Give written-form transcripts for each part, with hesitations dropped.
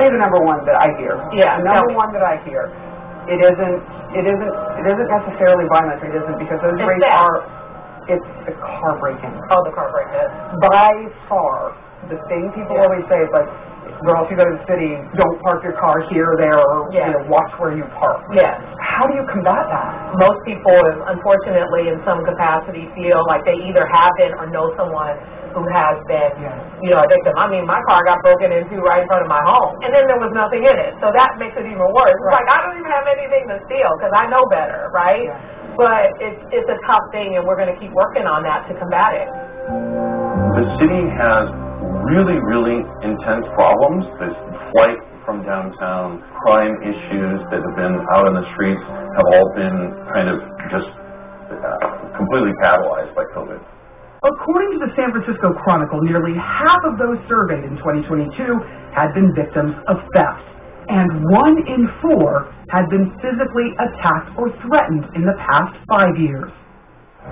the number one that I hear. Yeah. The number one that I hear. It isn't necessarily violent. It isn't because those rates are. It's the car break-in. Oh, the car break-in. By far, the thing people always say is like, girl, if you go to the city, don't park your car here, there, or watch where you park. Yes. How do you combat that? Most people, unfortunately, in some capacity, feel like they either have been or know someone who has been, a victim. I mean, my car got broken into right in front of my home, and then there was nothing in it. So that makes it even worse. It's like, I don't even have anything to steal because I know better, right? Yeah. But it's a tough thing, and we're going to keep working on that to combat it. The city has really, really intense problems. This flight from downtown, crime issues that have been out on the streets have all been kind of just completely catalyzed by COVID. According to the San Francisco Chronicle, nearly half of those surveyed in 2022 had been victims of theft, and 1 in 4 had been physically attacked or threatened in the past 5 years.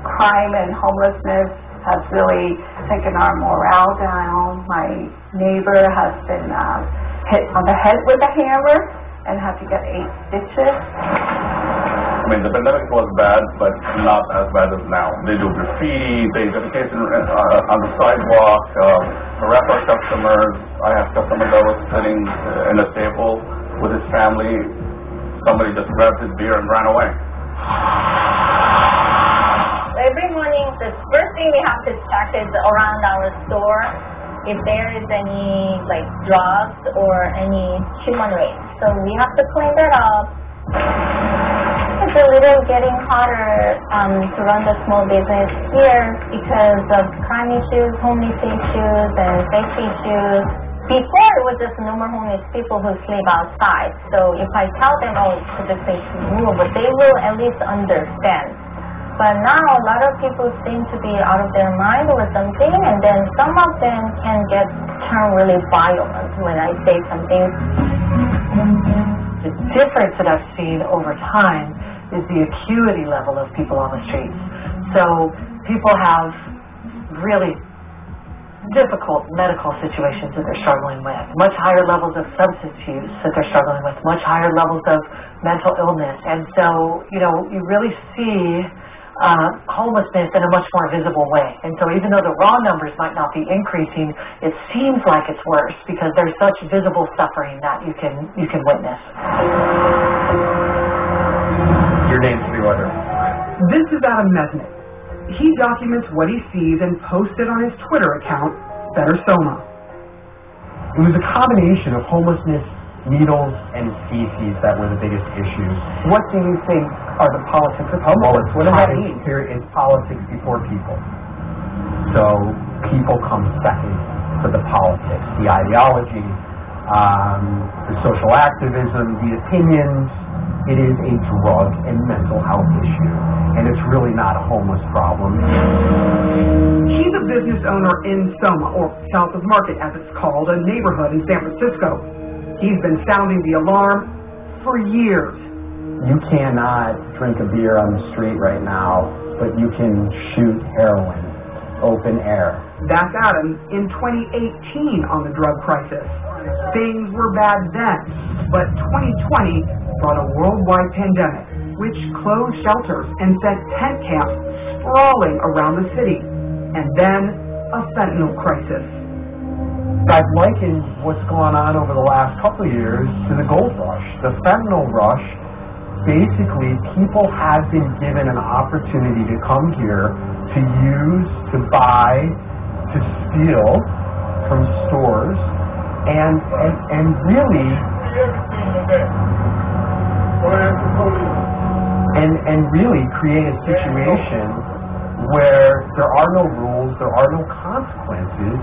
Crime and homelessness has really taken our morale down. My neighbor has been hit on the head with a hammer and had to get 8 stitches. I mean, the pandemic was bad, but not as bad as now. They do graffiti, they defecate on the sidewalk, harass our customers. I have customers that was sitting in a table with his family. Somebody just grabbed his beer and ran away. Every morning, the first thing we have to check is around our store if there is any drugs or any human waste. So we have to clean that up. It's a little getting harder to run the small business here because of crime issues, homeless issues, and safety issues. Before, it was just no more homeless people who sleep outside. So if I tell them, to just say to move, but they will at least understand. But now, a lot of people seem to be out of their mind or something, and then some of them can turn really violent when I say something. The difference that I've seen over time is the acuity level of people on the streets. So people have really difficult medical situations that they're struggling with, much higher levels of substance use that they're struggling with, much higher levels of mental illness. And so, you really see homelessness in a much more visible way. And so even though the raw numbers might not be increasing, it seems like it's worse because there's such visible suffering that you can witness. Your name's for the order. This is Adam Mesnick. He documents what he sees and posts it on his Twitter account, Better Soma. It was a combination of homelessness, needles, and feces that were the biggest issues. What do you think are the politics of homelessness? What does that mean? Here is politics before people. So people come second to the politics, the ideology, the social activism, the opinions. It is a drug and mental health issue, and it's really not a homeless problem. He's a business owner in Soma, or South of Market as it's called, a neighborhood in San Francisco. He's been sounding the alarm for years. You cannot drink a beer on the street right now, but you can shoot heroin, open air. That's Adam in 2018 on the drug crisis. Things were bad then, but 2020 brought a worldwide pandemic, which closed shelters and sent tent camps sprawling around the city. And then a fentanyl crisis. I've likened what's gone on over the last couple of years to the gold rush. The fentanyl rush, basically people have been given an opportunity to come here to use, to buy, to steal from stores, and really create a situation where there are no rules, there are no consequences.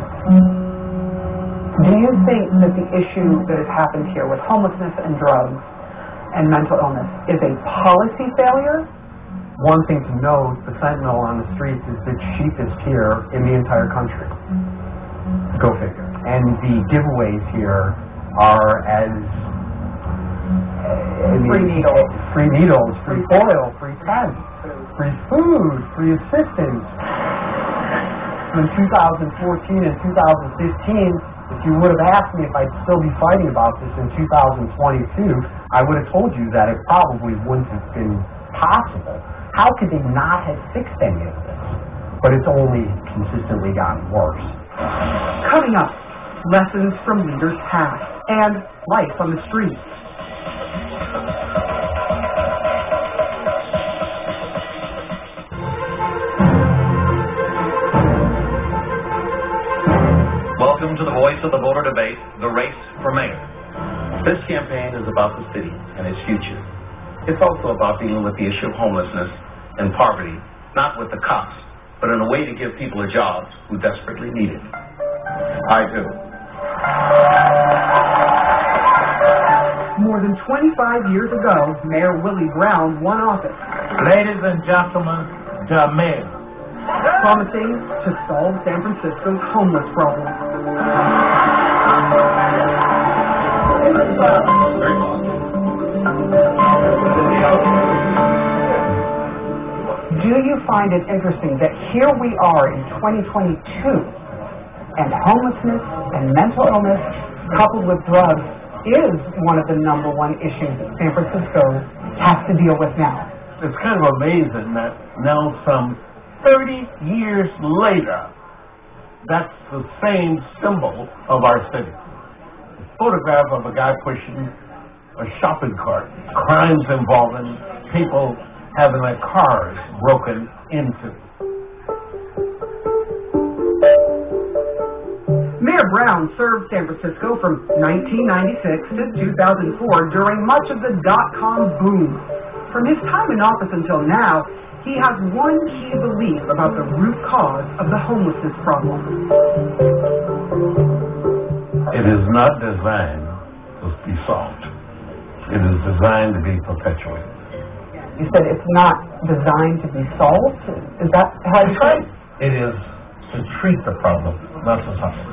Do you think that the issue that has happened here with homelessness and drugs and mental illness is a policy failure? One thing to note, the fentanyl on the streets is the cheapest here in the entire country. Go figure. And the giveaways here are as free needles, free oil, free tents, free food, free assistance. in 2014 and 2015, if you would have asked me if I'd still be fighting about this in 2022, I would have told you that it probably wouldn't have been possible. How could they not have fixed any of this? But it's only consistently gotten worse. Coming up, lessons from leaders past and life on the streets. Welcome to the Voice of the Voter debate, the race for mayor. This campaign is about the city and its future. It's also about dealing with the issue of homelessness and poverty, not with the cops, but in a way to give people a job who desperately need it. I do. More than 25 years ago, Mayor Willie Brown won office, Ladies and gentlemen, the mayor. promising to solve San Francisco's homeless problem. Do you find it interesting that here we are in 2022, and homelessness and mental illness coupled with drugs is one of the #1 issues that San Francisco has to deal with now? It's kind of amazing that now some 30 years later, that's the same symbol of our city. A photograph of a guy pushing a shopping cart. Crimes involving people having their cars broken into. Mayor Brown served San Francisco from 1996 to 2004 during much of the dot-com boom. From his time in office until now, he has one key belief about the root cause of the homelessness problem. It is not designed to be solved. It is designed to be perpetuated. You said it's not designed to be solved? Is that how you say it? It is to treat the problem, not to solve it.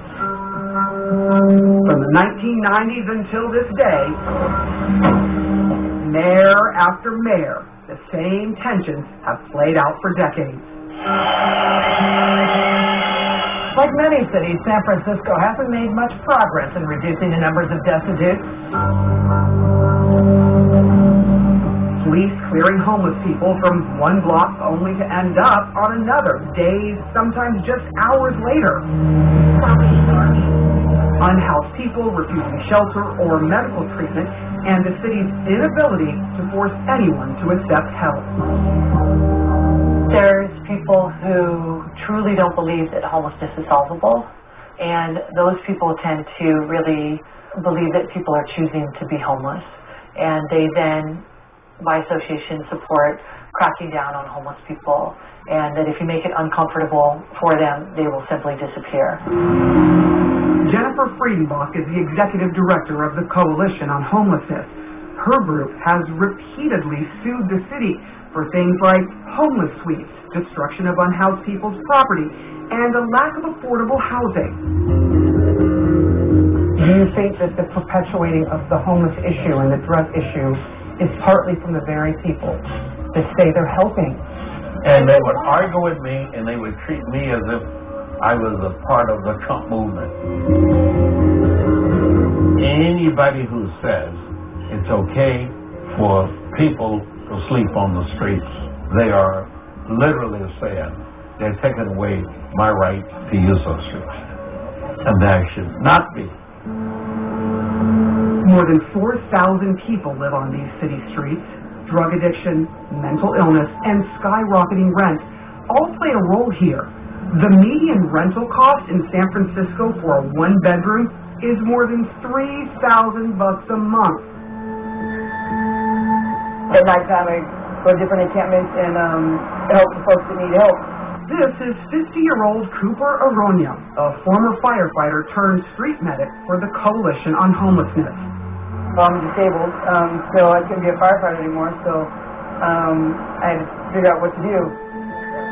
From the 1990s until this day, mayor after mayor, the same tensions have played out for decades. Like many cities, San Francisco hasn't made much progress in reducing the numbers of destitutes. Police clearing homeless people from one block only to end up on another, days, sometimes just hours later. Unhoused people refusing shelter or medical treatment, and the city's inability to force anyone to accept help. There's people who truly don't believe that homelessness is solvable, and those people tend to really believe that people are choosing to be homeless, and they then, by association, support cracking down on homeless people, and that if you make it uncomfortable for them, they will simply disappear. Jennifer Friedenbach is the executive director of the Coalition on Homelessness. Her group has repeatedly sued the city for things like homeless suites, destruction of unhoused people's property, and a lack of affordable housing. Do you think that the perpetuating of the homeless issue and the drug issue is partly from the very people that say they're helping? And they would argue with me, and they would treat me as if I was a part of the Trump movement. Anybody who says it's okay for people to sleep on the streets, they are literally saying they're taking away my right to use those streets. And that should not be. More than 4,000 people live on these city streets. Drug addiction, mental illness, and skyrocketing rent all play a role here. The median rental cost in San Francisco for a one-bedroom is more than $3,000 a month. At nighttime, I go to different encampments and help the folks that need help. This is 50-year-old Cooper Aronia, a former firefighter turned street medic for the Coalition on Homelessness. I'm disabled, so I couldn't be a firefighter anymore, so I had to figure out what to do.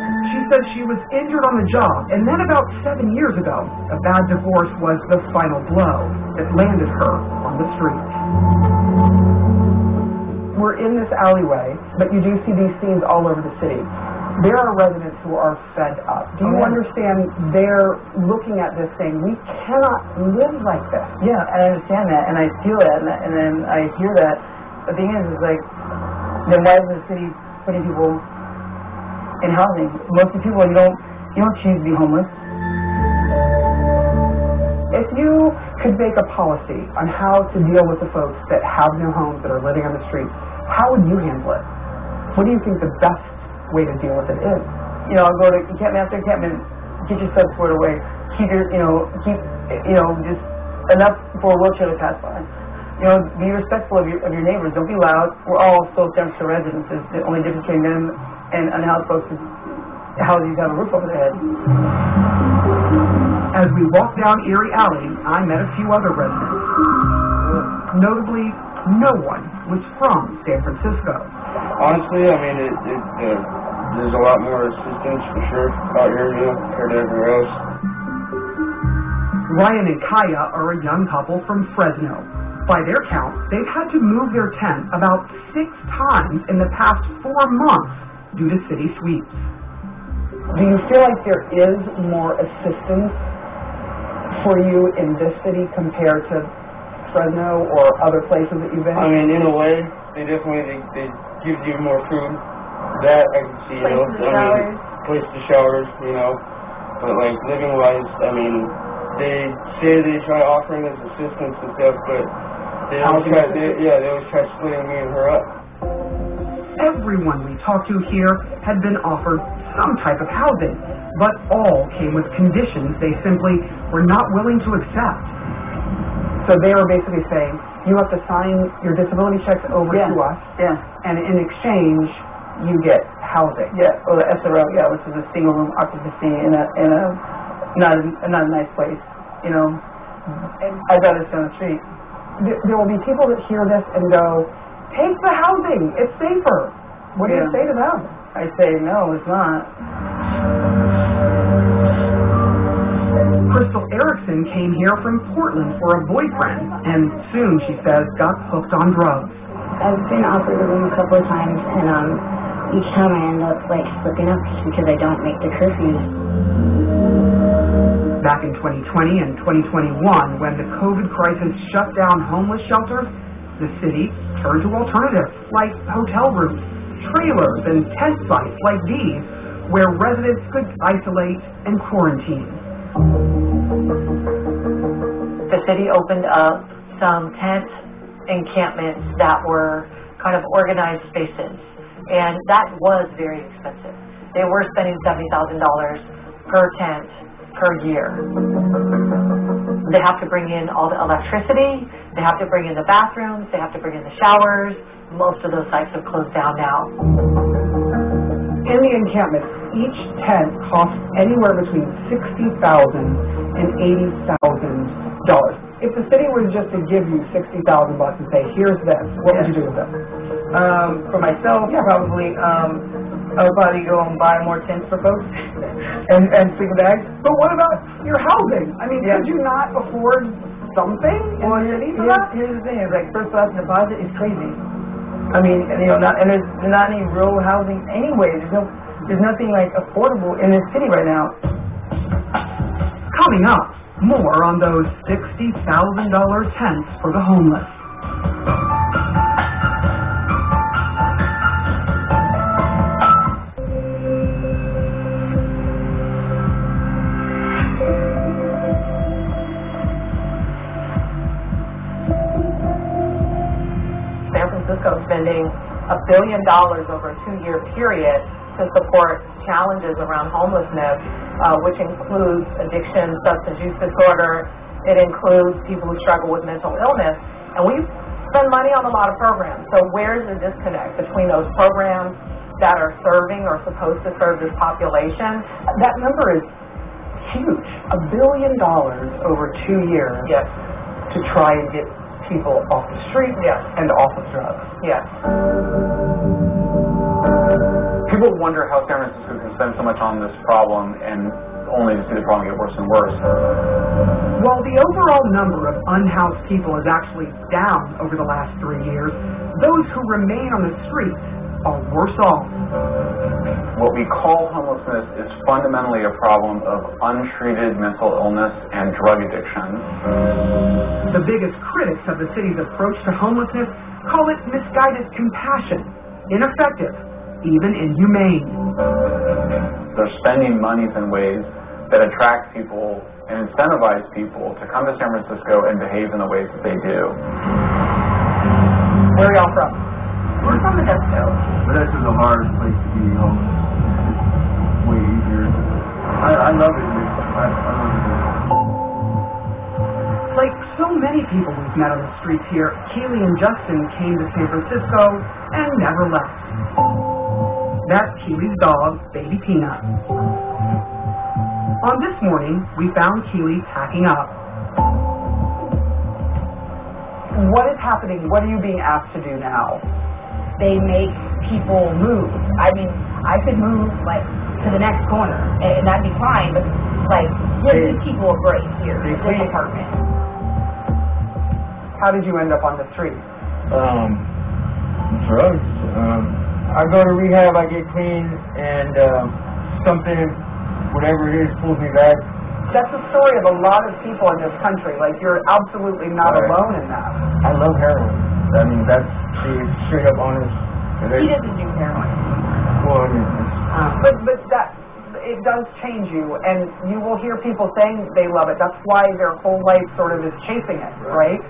She says she was injured on the job, and then about 7 years ago, a bad divorce was the final blow that landed her on the street. We're in this alleyway, but you do see these scenes all over the city. There are residents who are fed up. Do you understand they're looking at this saying, we cannot live like this? Yeah, I understand that, and I feel that, and then I hear that. The thing is like, then why is the city putting people in housing? Most of the people, you don't choose to be homeless. If you could make a policy on how to deal with the folks that have no homes, that are living on the streets, how would you handle it? What do you think the best way to deal with it is? I'll go to encampment after encampment, get your stuff squared away, keep just enough for a wheelchair to pass by. Be respectful of your neighbors. Don't be loud. We're all still Tabasco residents. The only difference between them and unhoused folks is how these have a roof over their head. As we walked down Erie Alley, I met a few other residents. Notably, no one was from San Francisco. Honestly, I mean, there's a lot more assistance for sure out here, compared to everywhere else. Ryan and Kaya are a young couple from Fresno. By their count, they've had to move their tent about 6 times in the past 4 months due to city sweeps. Do you feel like there is more assistance for you in this city compared to Fresno or other places that you've been? I mean, in a way, they give you more food. That I can see, place to showers, But like living wise, I mean, they say they try offering us assistance and stuff, but they always try splitting me and her up. Everyone we talked to here had been offered some type of housing, but all came with conditions they simply were not willing to accept. So they were basically saying, you have to sign your disability checks over to us, and in exchange, you get housing. Yeah, or the SRO, which is a single room occupancy in a not a nice place, And I'd rather stay on the street. There will be people that hear this and go, take the housing, it's safer. What do you say to them? I say, no, it's not. Crystal Erickson came here from Portland for a boyfriend, and soon, she says, got hooked on drugs. I've been offered a room a couple of times, and each time I end up slipping up just because I don't make the curfews. Back in 2020 and 2021, when the COVID crisis shut down homeless shelters, the city turned to alternatives like hotel rooms, trailers, and tent sites like these, where residents could isolate and quarantine. The city opened up some tent encampments that were kind of organized spaces, and that was very expensive. They were spending $70,000 per tent per year. They have to bring in all the electricity, they have to bring in the bathrooms, they have to bring in the showers. Most of those sites have closed down now. In the encampment, each tent costs anywhere between $60,000 and $80,000. If the city were just to give you $60,000 and say, here's this, what would you do with it? For myself, probably, I would probably go and buy more tents for folks and sleeping bags. But what about your housing? I mean, could you not afford something in the city for that? Here's the thing, is first class deposit is crazy. I mean, and there's not any real housing anyway. There's nothing affordable in this city right now. Coming up, more on those $60,000 tents for the homeless. San Francisco spending $1 billion over a 2-year period to support challenges around homelessness, which includes addiction, substance use disorder. It includes people who struggle with mental illness. And we spend money on a lot of programs. So where's the disconnect between those programs that are serving or supposed to serve this population? That number is huge. $1 billion over 2 years to try and get people off the street and off of drugs. People wonder how San Francisco can spend so much on this problem and only to see the problem get worse and worse. While the overall number of unhoused people is actually down over the last 3 years, those who remain on the streets are worse off. What we call homelessness is fundamentally a problem of untreated mental illness and drug addiction. The biggest critics of the city's approach to homelessness call it misguided compassion, ineffective, even inhumane. They're spending monies in ways that attract people and incentivize people to come to San Francisco and behave in the ways that they do. Where are y'all from? We're from Tabasco. But that's just a hard place to be homeless. It's way easier. I love it here. I love it here. Like so many people we've met on the streets here, Keely and Justin came to San Francisco and never left. That's Keely's dog, Baby Peanut. On this morning, we found Keely packing up. What is happening? What are you being asked to do now? They make people move. I mean, I could move, like, to the next corner, and that'd be fine, but, like, give these people a break here in this apartment. How did you end up on the street? Drugs. I go to rehab, I get clean, and something, whatever it is, pulls me back. That's the story of a lot of people in this country. Like, you're absolutely not alone in that. I love heroin. I mean, that's the straight up honest. He doesn't do heroin. Well, I mean, but that, it does change you, and you will hear people saying they love it. That's why their whole life sort of is chasing it, right?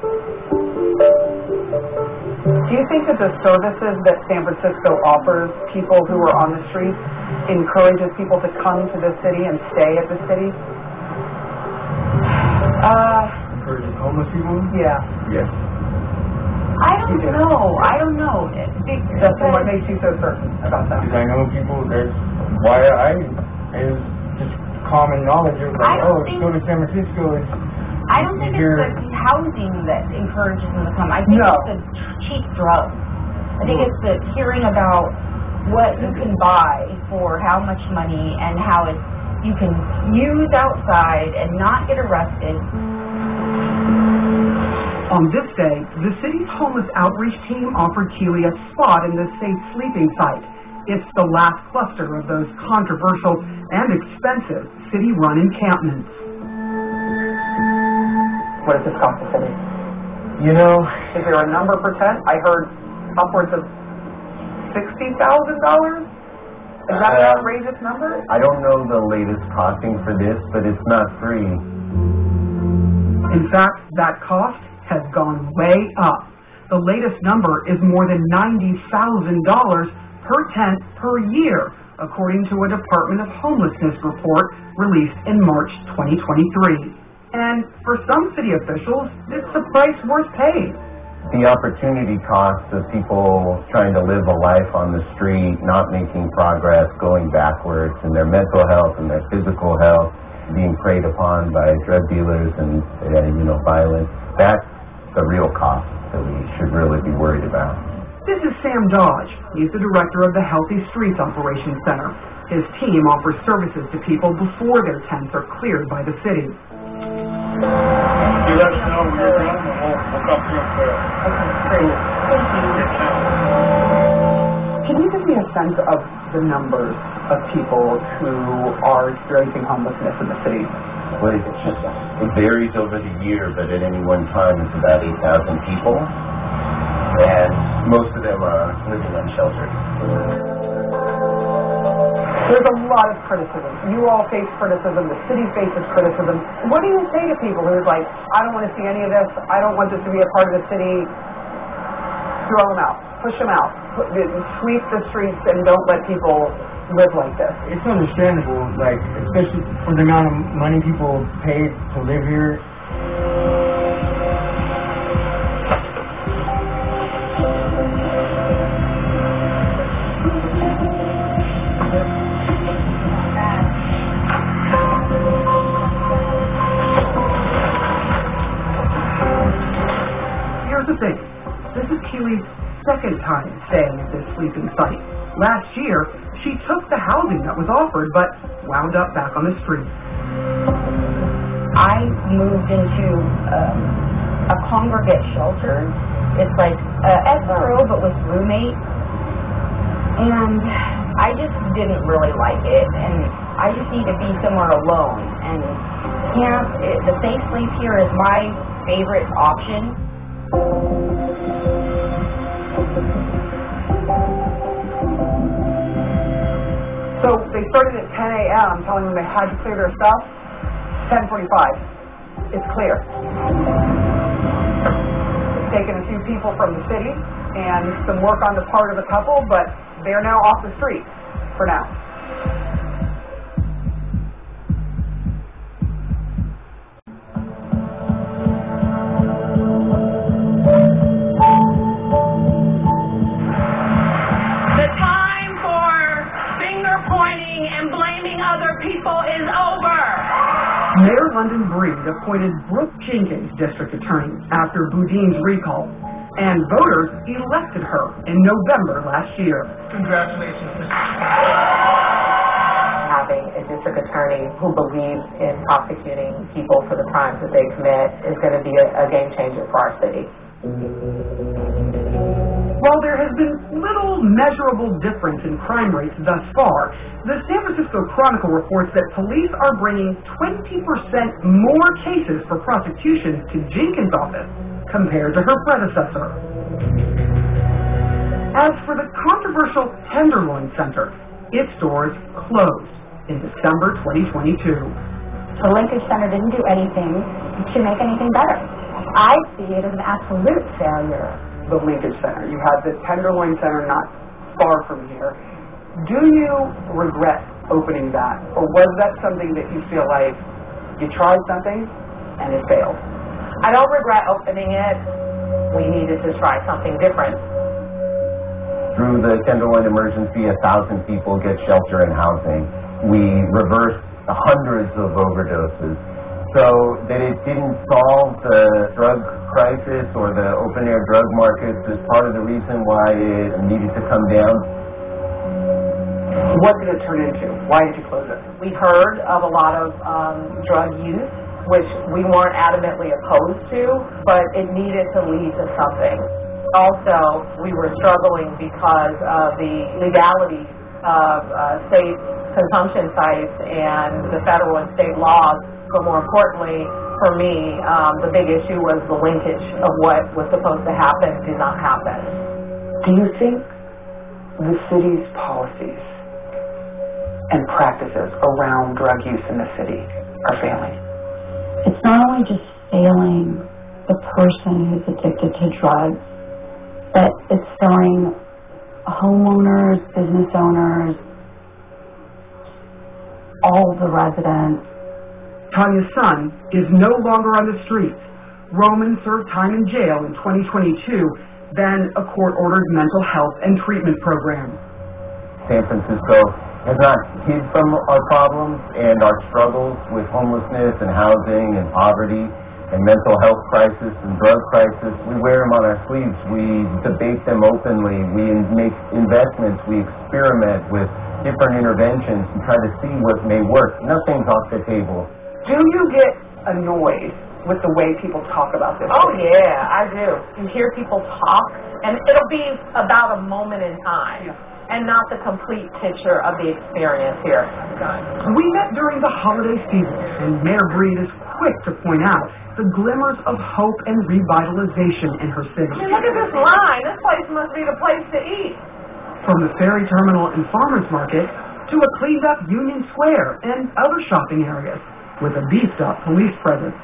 Do you think that the services that San Francisco offers people who are on the streets encourages people to come to the city and stay at the city? encouraging homeless people? Yeah. Yes. I don't know. Justin, what makes you so certain about that? Because I know people, that's why it's just common knowledge of like, go to San Francisco. I don't think it's the housing that encourages them to come. I think it's the cheap drugs. I think it's the hearing about what you can buy for how much money and how you can use outside and not get arrested. On this day, the city's homeless outreach team offered Keely a spot in the safe sleeping site. It's the last cluster of those controversial and expensive city-run encampments. What does this cost the city? You know, is there a number per tent? I heard upwards of $60,000. Is that an outrageous number? I don't know the latest costing for this, but it's not free. In fact, that cost has gone way up. The latest number is more than $90,000 per tent per year, according to a Department of Homelessness report released in March 2023. And for some city officials, it's a price worth paying. The opportunity cost of people trying to live a life on the street, not making progress, going backwards in their mental health and their physical health, being preyed upon by drug dealers and violence, that's the real cost that we should really be worried about. This is Sam Dodge. He's the director of the Healthy Streets Operations Center. His team offers services to people before their tents are cleared by the city. You let us know when you're done, and we'll come through and clear. Okay, great. Thank you. Can you give me a sense of the numbers of people who are experiencing homelessness in the city? Well, it varies over the year, but at any one time it's about 8,000 people, and most of them are living unsheltered. There's a lot of criticism. You all face criticism. The city faces criticism. What do you say to people who are like, I don't want to see any of this. I don't want this to be a part of the city. Throw them out. Push them out. Sweep the streets and don't let people live like this. It's understandable, like, especially for the amount of money people pay to live here. Here's the thing. This is Keely's second time staying at this sleeping site. Last year, she took the housing that was offered, but wound up back on the street. I moved into a congregate shelter. It's like SRO, but with roommates. And I just didn't really like it, and I just need to be somewhere alone. And the safe sleep here is my favorite option. So they started at 10 a.m. telling them they had to clear their stuff. 10:45. It's clear. It's taken a few people from the city and some work on the part of the couple, but they're now off the street for now. The time for finger pointing and blaming other people is over. Mayor London Breed appointed Brooke Jenkins district attorney after Boudin's recall, and voters elected her in November last year. Congratulations, Mr. Having a district attorney who believes in prosecuting people for the crimes that they commit is going to be a game changer for our city. While there has been little measurable difference in crime rates thus far, the San Francisco Chronicle reports that police are bringing 20% more cases for prosecutions to Jenkins' office compared to her predecessor. As for the controversial Tenderloin Center, its doors closed in December 2022. The Linkage Center didn't do anything to make anything better. I see it as an absolute failure. The Linkage Center. You have the Tenderloin Center not far from here. Do you regret opening that, or was that something that you feel like you tried something and it failed? I don't regret opening it. We needed to try something different. Through the Tenderloin emergency, 1,000 people get shelter and housing. We reversed hundreds of overdoses. So that it didn't solve the drug crisis or the open-air drug markets is part of the reason why it needed to come down. What did it turn into? Why did you close it? We heard of a lot of drug use, which we weren't adamantly opposed to, but it needed to lead to something. Also, we were struggling because of the legalities of state consumption sites and the federal and state laws. But more importantly, for me, the big issue was the linkage of what was supposed to happen did not happen. Do you think the city's policies and practices around drug use in the city are failing? It's not only just failing the person who's addicted to drugs, but it's failing homeowners, business owners, all the residents. Tanya's son is no longer on the streets. Roman served time in jail in 2022, then a court-ordered mental health and treatment program. San Francisco has not hid from our problems and our struggles with homelessness and housing and poverty and mental health crisis and drug crisis. We wear them on our sleeves. We debate them openly. We make investments. We experiment with different interventions and try to see what may work. Nothing's off the table. Do you get annoyed with the way people talk about this? Oh, yeah, I do. You hear people talk, and it'll be about a moment in time, and not the complete picture of the experience here. We met during the holiday season, and Mayor Breed is quick to point out the glimmers of hope and revitalization in her city. I mean, look at this line. This place must be the place to eat. From the ferry terminal and farmers market to a cleaned-up Union Square and other shopping areas with a beefed-up police presence.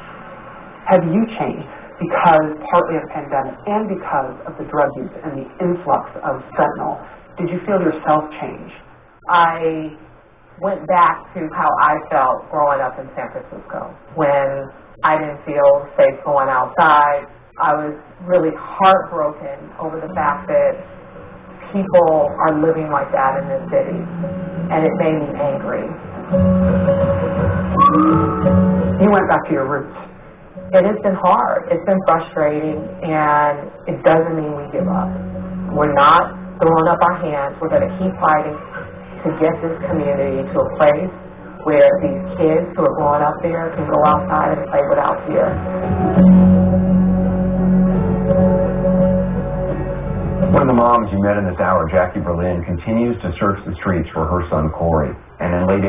Have you changed because partly of the pandemic and because of the drug use and the influx of fentanyl? Did you feel yourself change? I went back to how I felt growing up in San Francisco when I didn't feel safe going outside. I was really heartbroken over the fact that people are living like that in this city, and it made me angry. You went back to your roots. It has been hard. It's been frustrating, and it doesn't mean we give up. We're not throwing up our hands. We're going to keep fighting to get this community to a place where these kids who are growing up there can go outside and play without fear. What One of the moms you met in this hour, Jackie Berlin, continues to search the streets for her son Corey. And in late